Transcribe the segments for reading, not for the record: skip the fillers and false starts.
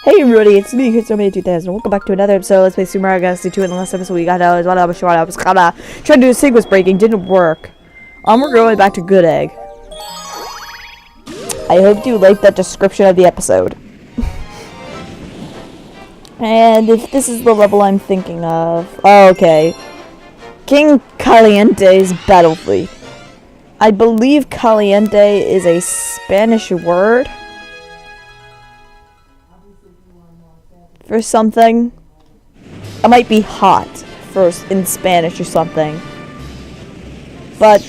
Hey everybody, it's me, Kidsomania2000. Welcome back to another episode. Let's play Super Mario Galaxy 2. In the last episode, we got out. I was trying to do a sequence breaking, didn't work. We're going back to Good Egg. I hope you liked that description of the episode. And if this is the level I'm thinking of, okay. King Caliente's battle fleet. I believe Caliente is a Spanish word for something. It might be hot in Spanish or something, but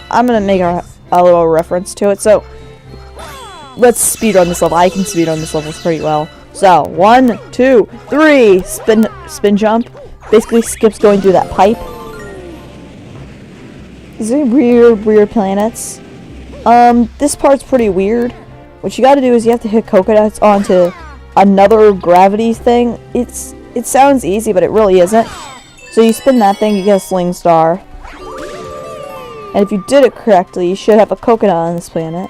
I'm gonna make a little reference to it. So let's speedrun this level. I can speedrun this level pretty well. So 1, 2, 3, spin jump. Basically skips going through that pipe. These are weird planets. This part's pretty weird. What you gotta do is you have to hit coconuts onto another gravity thing. It sounds easy, but it really isn't. So you spin that thing, you get a sling star. And if you did it correctly, you should have a coconut on this planet.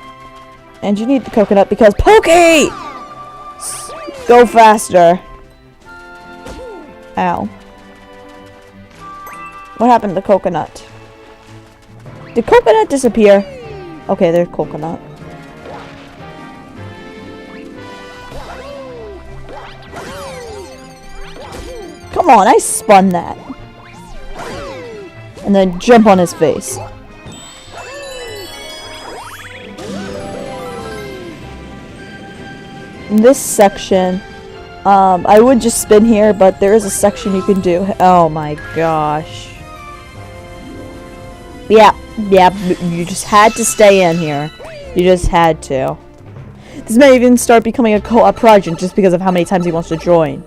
And you need the coconut because Pokey! Go faster. Ow. What happened to the coconut? Did coconut disappear? Okay, there's coconut. Come on, I spun that. And then jump on his face. In this section, I would just spin here, but there is a section you can do. Oh my gosh. Yeah, you just had to stay in here. You just had to. This may even start becoming a co-op project just because of how many times he wants to join.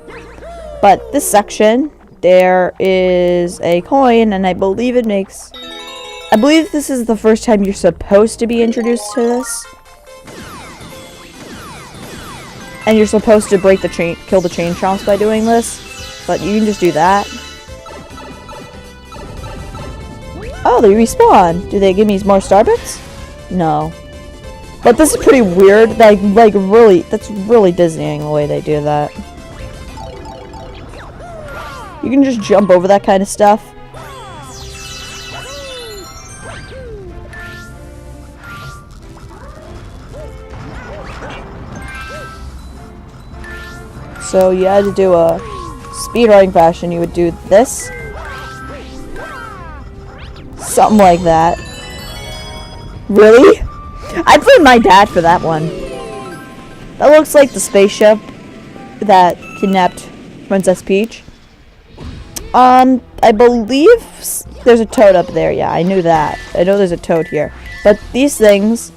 But this section, there is a coin, and I believe this is the first time you're supposed to be introduced to this. And you're supposed to kill the chain chomps by doing this. But you can just do that. Oh, they respawn. Do they give me more starbits? No. But this is pretty weird. That's really Disneying the way they do that. You can just jump over that kind of stuff. So you had to do a speedrunning fashion. You would do this. Something like that. Really? I'd blame my dad for that one. That looks like the spaceship that kidnapped Princess Peach. I believe there's a toad up there. Yeah, I knew that. I know there's a toad here. But these things,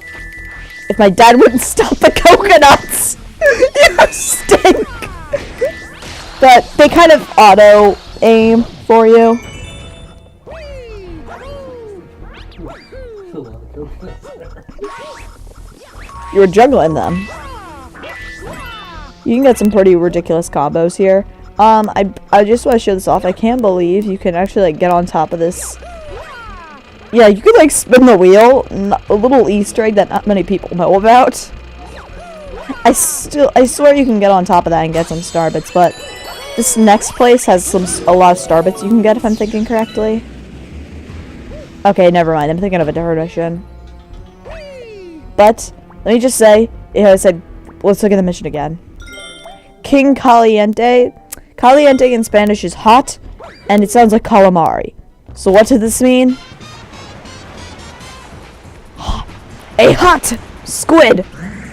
if my dad wouldn't stop the coconuts, you stink. But they kind of auto aim for you. You were juggling them. You can get some pretty ridiculous combos here. I just want to show this off. I can't believe you can actually get on top of this. Yeah, you could spin the wheel. A little Easter egg that not many people know about. I swear you can get on top of that and get some starbits, but this next place has a lot of starbits you can get if I'm thinking correctly. Okay, never mind. I'm thinking of a different mission. But let me just say, I said, let's look at the mission again. King Caliente. Caliente in Spanish is hot, and it sounds like calamari. So what does this mean? A hot squid!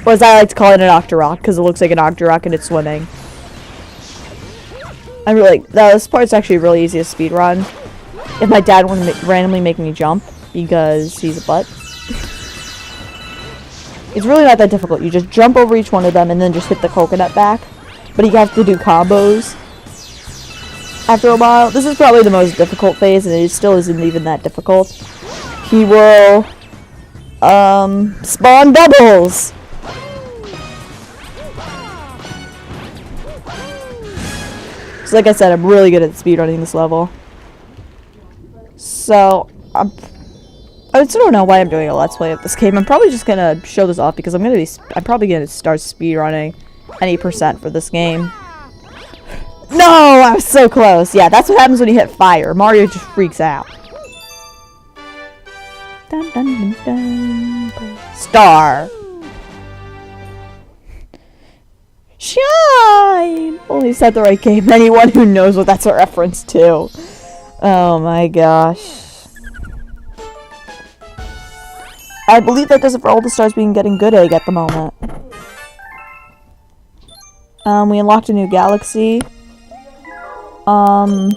Or as I like to call it, an octorok, because it looks like an octorok and it's swimming. This part's actually really easy to speedrun. If my dad wouldn't randomly make me jump, because he's a butt. It's really not that difficult. You just jump over each one of them and then just hit the coconut back. But you have to do combos after a while. This is probably the most difficult phase, and it still isn't even that difficult. He will spawn doubles. So like I said, I'm really good at speedrunning this level. So I still don't know why I'm doing a let's play of this game. I'm probably just gonna show this off because I'm probably gonna start speedrunning any percent for this game. No, I was so close. Yeah, that's what happens when you hit fire. Mario just freaks out. Dun, dun, dun, dun. Star. Shine! Only said the right game. Anyone who knows what that's a reference to. Oh my gosh. I believe that does it for all the stars we can get in Good Egg at the moment. We unlocked a new galaxy. We're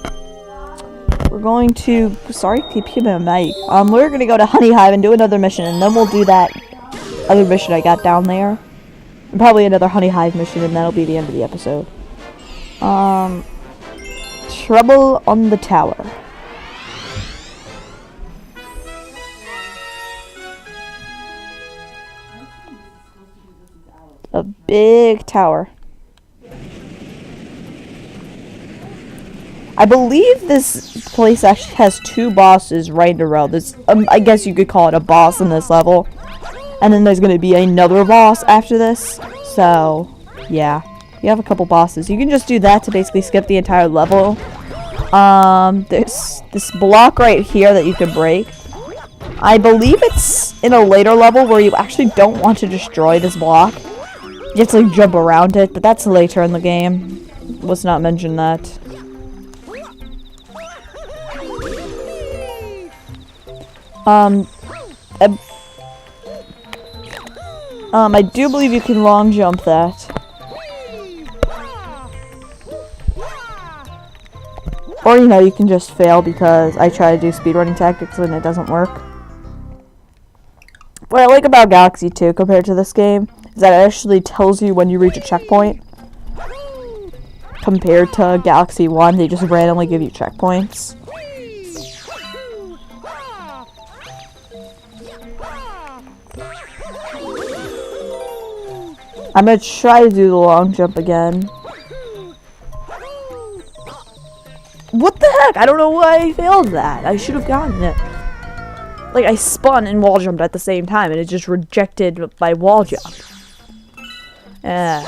going to... Sorry, keep hitting my mic. We're going to go to Honey Hive and do another mission, and then we'll do that other mission I got down there. And probably another Honey Hive mission, and that'll be the end of the episode. Trouble on the Tower. A big tower. I believe this place actually has 2 bosses right in a row. There's, I guess you could call it a boss in this level. And then there's going to be another boss after this. So, yeah. You have a couple bosses. You can just do that to basically skip the entire level. There's this block right here that you can break. I believe it's in a later level where you actually don't want to destroy this block. You have to, like, jump around it, but that's later in the game. Let's not mention that. I do believe you can long jump that. Or, you know, you can just fail because I try to do speedrunning tactics and it doesn't work. What I like about Galaxy 2 compared to this game is that it actually tells you when you reach a checkpoint. Compared to Galaxy 1, they just randomly give you checkpoints. I'm gonna try to do the long jump again. What the heck? I don't know why I failed that. I should have gotten it. Like, I spun and wall jumped at the same time, and it just rejected my wall jump. I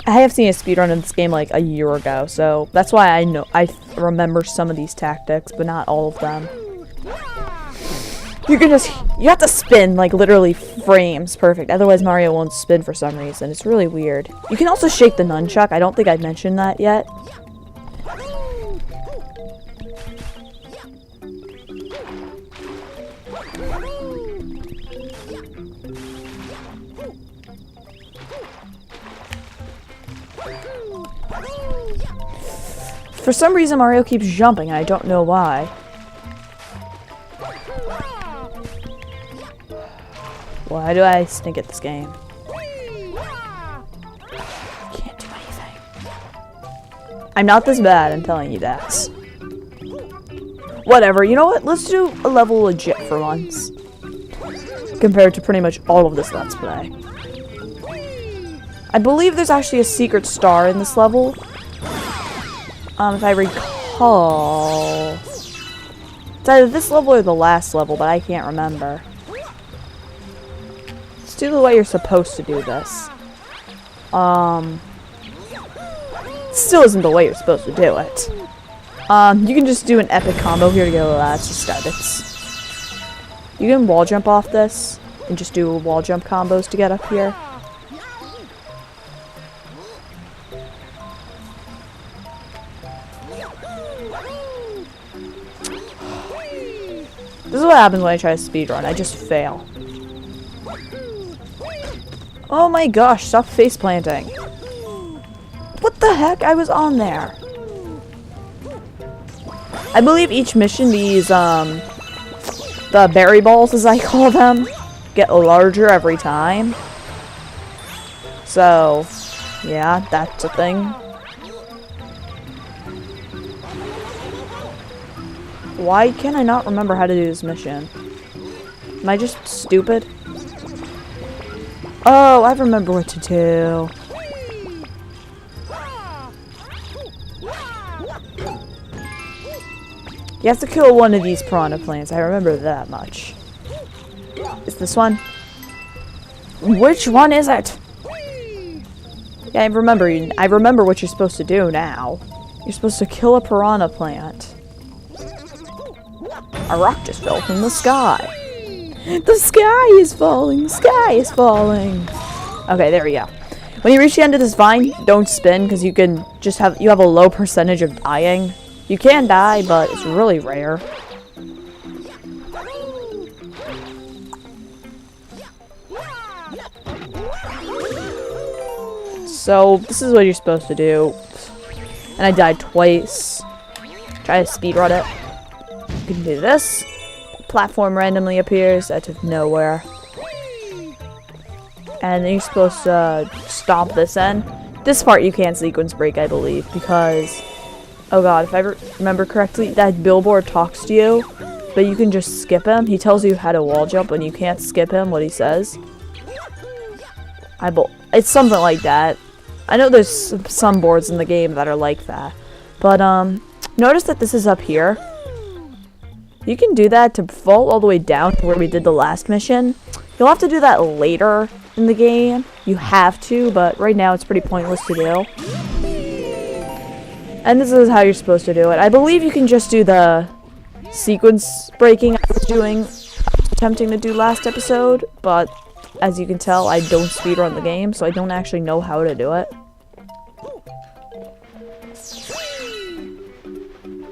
have seen a speedrun in this game like a year ago, so that's why I remember some of these tactics, but not all of them. You have to spin, like, literally frames perfect. Otherwise, Mario won't spin for some reason. It's really weird. You can also shake the nunchuck. I don't think I mentioned that yet. For some reason, Mario keeps jumping, and I don't know why. Why do I stink at this game? Can't do anything. I'm not this bad, I'm telling you that. Whatever, you know what? Let's do a level legit for once. Compared to pretty much all of this Let's Play. I believe there's actually a secret star in this level. If I recall. It's either this level or the last level, but I can't remember. Do the way you're supposed to do this. Still isn't the way you're supposed to do it. You can just do an epic combo here to go. Let's just start it. You can wall jump off this and just do wall jump combos to get up here. This is what happens when I try to speedrun. I just fail. Oh my gosh, stop face planting. What the heck? I was on there. I believe each mission, these, the berry balls, as I call them, get larger every time. So, yeah, that's a thing. Why can I not remember how to do this mission? Am I just stupid? Oh, I remember what to do. You have to kill one of these piranha plants. I remember that much. Is this one? Which one is it? Yeah, I remember what you're supposed to do now. You're supposed to kill a piranha plant. A rock just fell from the sky. The sky is falling. The sky is falling. Okay, there we go. When you reach the end of this vine, don't spin because you have a low percentage of dying. You can die, but it's really rare. So this is what you're supposed to do. And I died twice. Try to speedrun it. You can do this. Platform randomly appears out of nowhere. And then you're supposed to stomp this end. This part you can't sequence break, I believe, because... Oh god, if I remember correctly, that billboard talks to you, but you can just skip him. He tells you how to wall jump, and you can't skip him, what he says. It's something like that. I know there's some boards in the game that are like that. But, notice that this is up here. You can do that to fall all the way down to where we did the last mission. You'll have to do that later in the game. You have to, but right now it's pretty pointless to do. And this is how you're supposed to do it. I believe you can just do the sequence breaking I was attempting to do last episode, but as you can tell, I don't speedrun the game, so I don't actually know how to do it.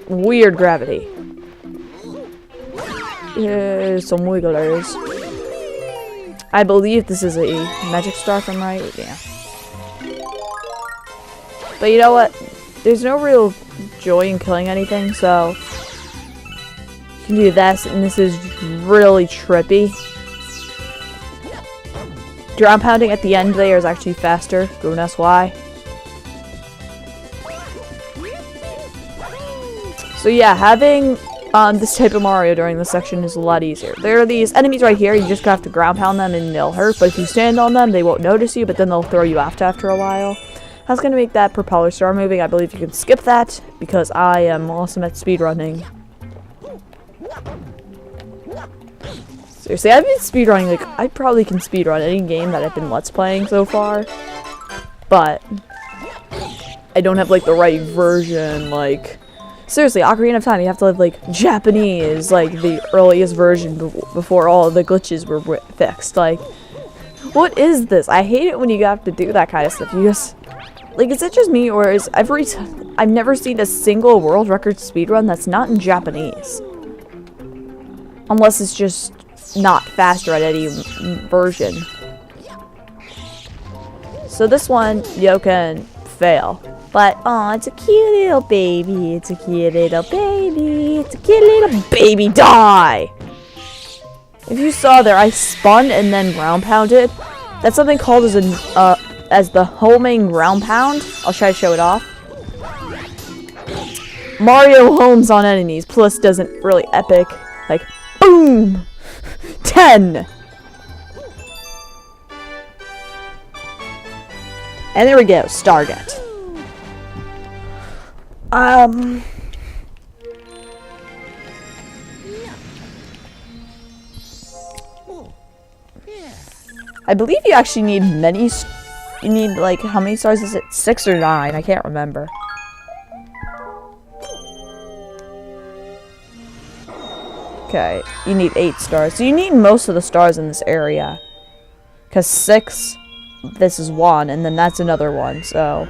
Weird gravity. Here's some wigglers. I believe this is a magic star from right. Yeah. But you know what? There's no real joy in killing anything, so you can do this, and this is really trippy. Ground pounding at the end there is actually faster. Don't ask why. So yeah, having this type of Mario during this section is a lot easier. There are these enemies right here, you just have to ground pound them and they'll hurt, but if you stand on them, they won't notice you, but then they'll throw you off after a while. That's going to make that propeller star moving. I believe you can skip that, because I am awesome at speedrunning. Seriously, I've been speedrunning, like, I probably can speedrun any game that I've been Let's Playing so far, but I don't have, like, the right version, like... Seriously, Ocarina of Time, you have to have, like, Japanese, like, the earliest version before all the glitches were fixed. Like, what is this? I hate it when you have to do that kind of stuff. You just... Like, is it just me, or is I've never seen a single world record speedrun that's not in Japanese. Unless it's just not faster at any version. So this one, you can fail. But, oh, it's a cute little baby. It's a cute little baby. It's a cute little baby. Die! If you saw there, I spun and then ground pounded. That's something called as the homing ground pound. I'll try to show it off. Mario homes on enemies. Plus doesn't really epic. Like, boom! 10! And there we go. Starget. I believe you actually need many. You need, like, how many stars is it? 6 or 9? I can't remember. Okay, you need 8 stars. So you need most of the stars in this area. Because 6, this is 1, and then that's another one, so...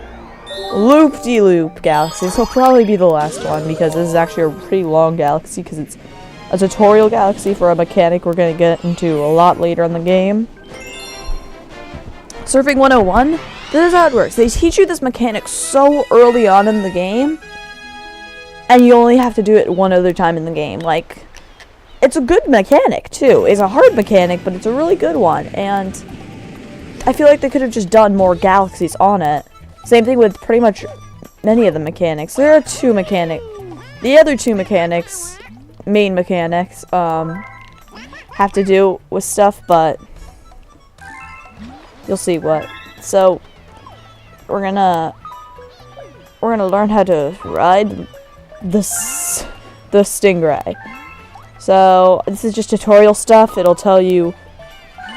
Loop-de-loop galaxy. This will probably be the last one, because this is actually a pretty long galaxy, because it's a tutorial galaxy for a mechanic we're going to get into a lot later in the game. Surfing 101, this is how it works. They teach you this mechanic so early on in the game, and you only have to do it one other time in the game. Like, it's a good mechanic, too. It's a hard mechanic, but it's a really good one, and I feel like they could have just done more galaxies on it. Same thing with pretty much many of the mechanics. There are 2 mechanics. The other 2 mechanics, main mechanics, have to do with stuff, but you'll see what. So we're gonna learn how to ride the Stingray. So this is just tutorial stuff. It'll tell you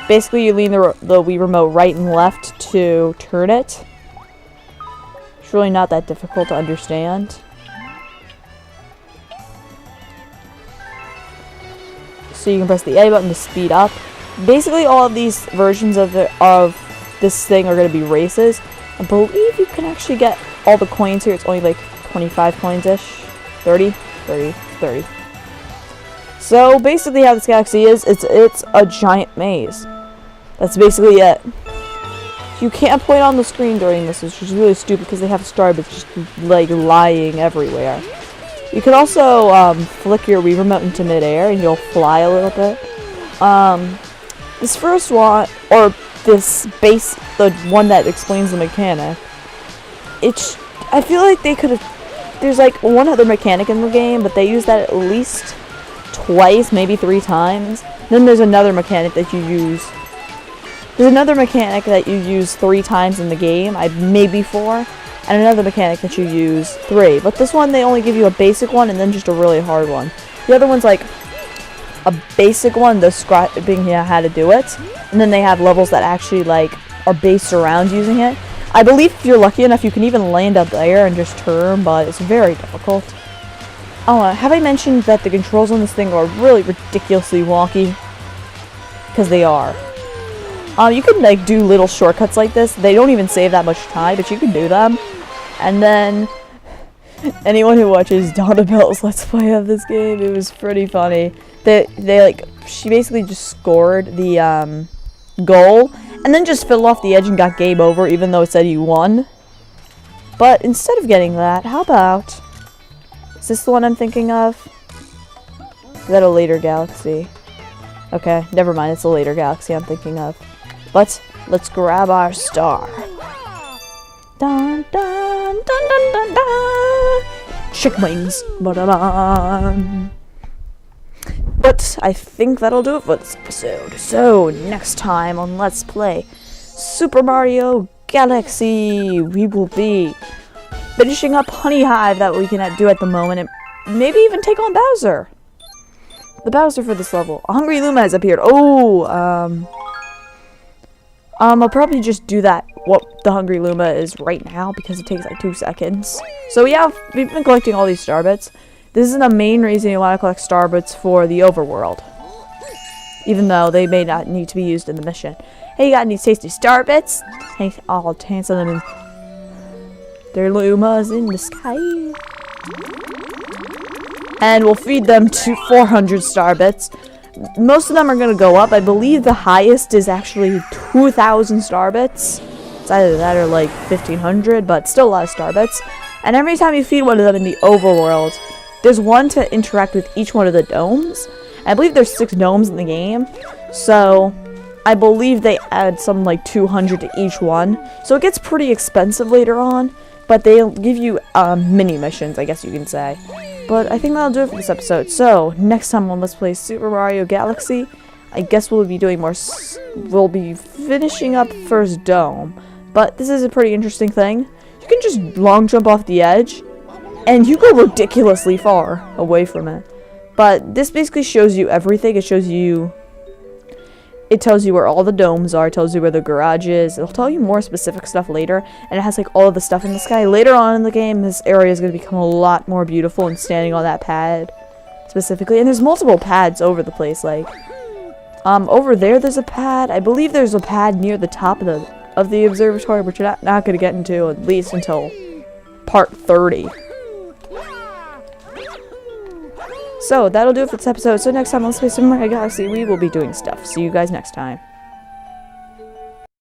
Basically, you lean the Wii remote right and left to turn it. It's really not that difficult to understand. So you can press the A button to speed up. Basically, all of these versions of this thing are going to be races. I believe you can actually get all the coins here. It's only like 25 coins-ish. 30? 30. 30. So basically how this galaxy is, it's a giant maze. That's basically it. You can't point on the screen during this, which is really stupid because they have Starbits just like lying everywhere. You can also flick your Wii remote into midair and you'll fly a little bit. This first one, or this base, the one that explains the mechanic, I feel like they could have, there's like one other mechanic in the game, but they use that at least twice, maybe 3 times. Then there's another mechanic that you use. There's another mechanic that you use 3 times in the game, maybe 4, and another mechanic that you use 3. But this one, they only give you a basic one and then just a really hard one. The other one's like a basic one, describing how to do it, and then they have levels that actually like are based around using it. I believe if you're lucky enough, you can even land up there and just turn, but it's very difficult. Oh, have I mentioned that the controls on this thing are really ridiculously wonky? Because they are. You can like do little shortcuts like this. They don't even save that much time, but you can do them. And then anyone who watches Donna Bell's Let's Play of this game, it was pretty funny. She basically just scored the goal and then just fell off the edge and got game over, even though it said you won. But instead of getting that, how about, is this the one I'm thinking of? Is that a later galaxy? Okay, never mind, it's a later galaxy I'm thinking of. But let's grab our star. Dun dun dun dun dun dun. Chicken wings. Ba-da-dun. But I think that'll do it for this episode. So next time on Let's Play Super Mario Galaxy, we will be finishing up Honey Hive that we can do at the moment, and maybe even take on Bowser. The Bowser for this level. A Hungry Luma has appeared. Oh, I'll probably just do that, what the Hungry Luma is right now, because it takes like 2 seconds. So yeah, we've been collecting all these Starbits. This is the main reason you want to collect Starbits for the overworld, even though they may not need to be used in the mission. Hey, you got any tasty Starbits? Hey, I'll chance on them in their Lumas in the sky. And we'll feed them to 400 Starbits. Most of them are going to go up. I believe the highest is actually 2,000 Starbits. It's either that or like 1,500, but still a lot of Starbits. And every time you feed one of them in the overworld, there's one to interact with each one of the domes. I believe there's 6 domes in the game. So I believe they add some like 200 to each one. So it gets pretty expensive later on. But they'll give you mini missions, I guess you can say. But I think that'll do it for this episode. So, next time on Let's Play Super Mario Galaxy, I guess we'll be doing more, we'll be finishing up first dome. But this is a pretty interesting thing. You can just long jump off the edge, and you go ridiculously far away from it. But this basically shows you everything. It tells you where all the domes are, it tells you where the garage is, it'll tell you more specific stuff later, and it has like all of the stuff in the sky. Later on in the game, this area is going to become a lot more beautiful and standing on that pad specifically. And there's multiple pads over the place, like, over there's a pad. I believe there's a pad near the top of the observatory, which you're not going to get into at least until part 30. So, that'll do it for this episode. So next time on Let's Play Super Mario Galaxy, we will be doing stuff. See you guys next time.